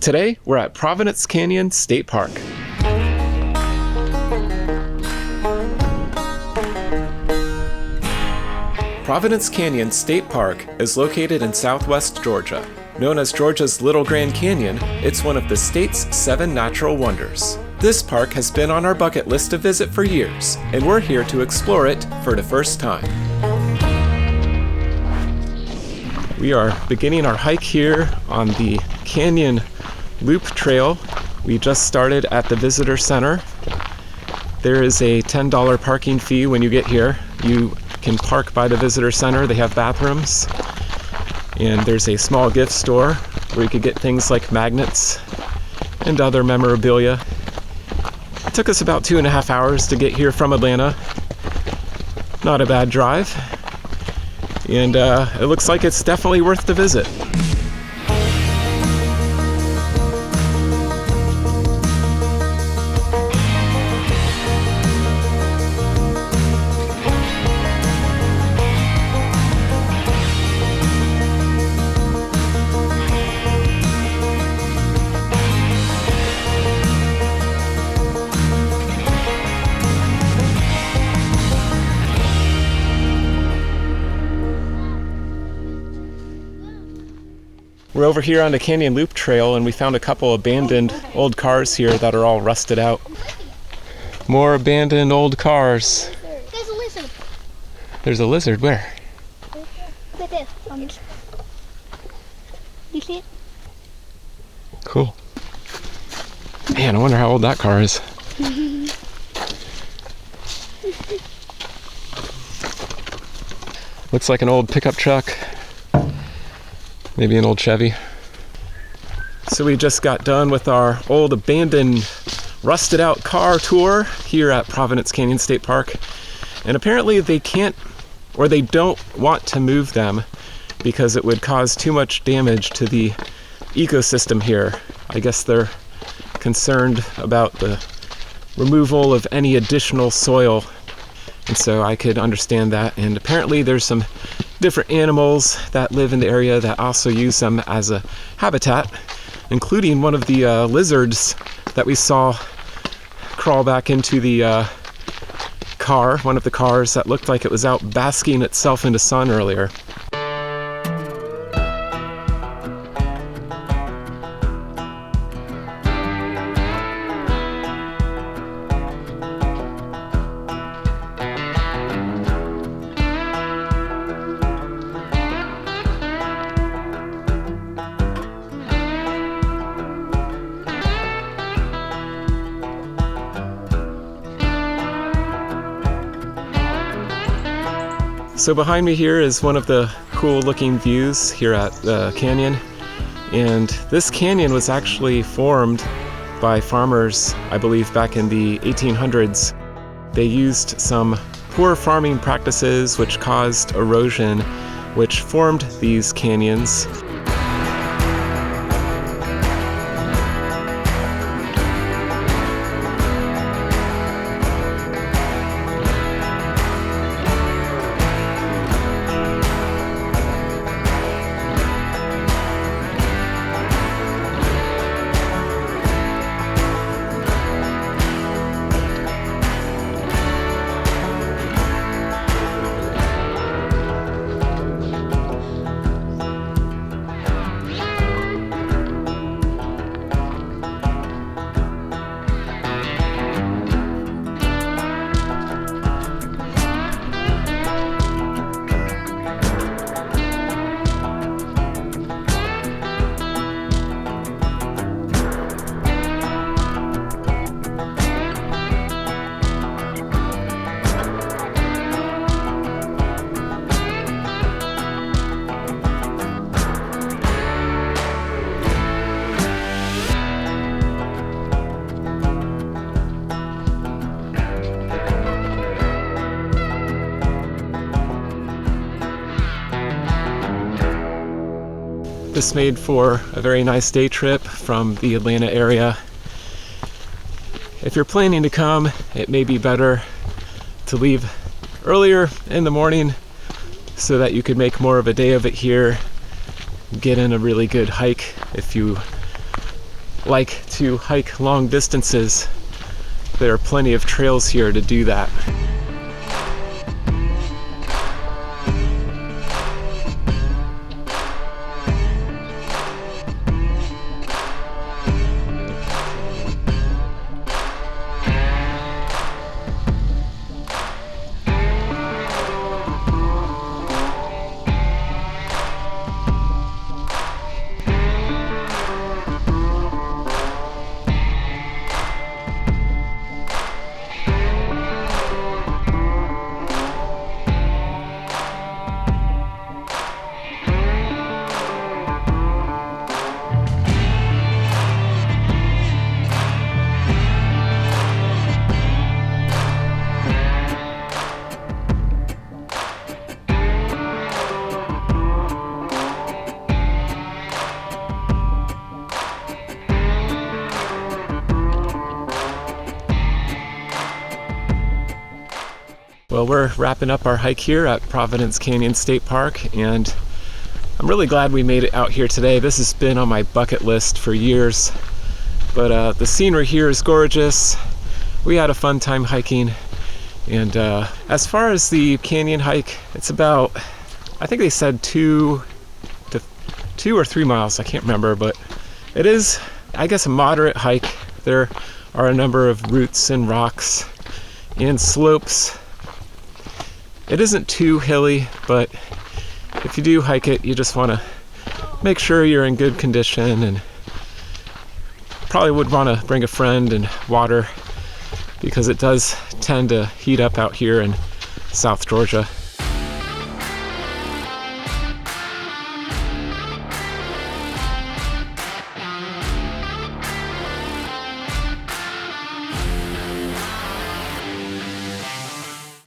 Today, we're at Providence Canyon State Park. Providence Canyon State Park is located in southwest Georgia. Known as Georgia's Little Grand Canyon, it's one of the state's 7 natural wonders. This park has been on our bucket list to visit for years, and we're here to explore it for the first time. We are beginning our hike here on the Canyon Loop Trail. We just started at the Visitor Center. There is a $10 parking fee when you get here. You can park by the Visitor Center. They have bathrooms. And there's a small gift store where you could get things like magnets and other memorabilia. It took us about 2.5 hours to get here from Atlanta. Not a bad drive. And it looks like it's definitely worth the visit. We're over here on the Canyon Loop Trail, and we found a couple abandoned old cars here that are all rusted out. More abandoned old cars. There's a lizard. There's a lizard? Where? Right there. You see it? Cool. Man, I wonder how old that car is. Looks like an old pickup truck. Maybe an old Chevy. So we just got done with our old abandoned, rusted out car tour here at Providence Canyon State Park. And apparently they can't, or they don't want to move them because it would cause too much damage to the ecosystem here. I guess they're concerned about the removal of any additional soil. And so I could understand that. And apparently there's some different animals that live in the area that also use them as a habitat, including one of the lizards that we saw crawl back into the car, one of the cars that looked like it was out basking itself in the sun earlier. So behind me here is one of the cool looking views here at the canyon. And this canyon was actually formed by farmers, I believe, back in the 1800s. They used some poor farming practices which caused erosion, which formed these canyons. This made for a very nice day trip from the Atlanta area. If you're planning to come, it may be better to leave earlier in the morning so that you could make more of a day of it here, get in a really good hike if you like to hike long distances, there are plenty of trails here to do that. Well, we're wrapping up our hike here at Providence Canyon State Park, and I'm really glad we made it out here today. This has been on my bucket list for years, but the scenery here is gorgeous. We had a fun time hiking, and as far as the canyon hike, it's about, I think they said 2 or 3 miles, I can't remember, but it is, I guess, a moderate hike. There are a number of roots and rocks and slopes. It isn't too hilly, but if you do hike it, you just want to make sure you're in good condition, and probably would want to bring a friend and water, because it does tend to heat up out here in South Georgia.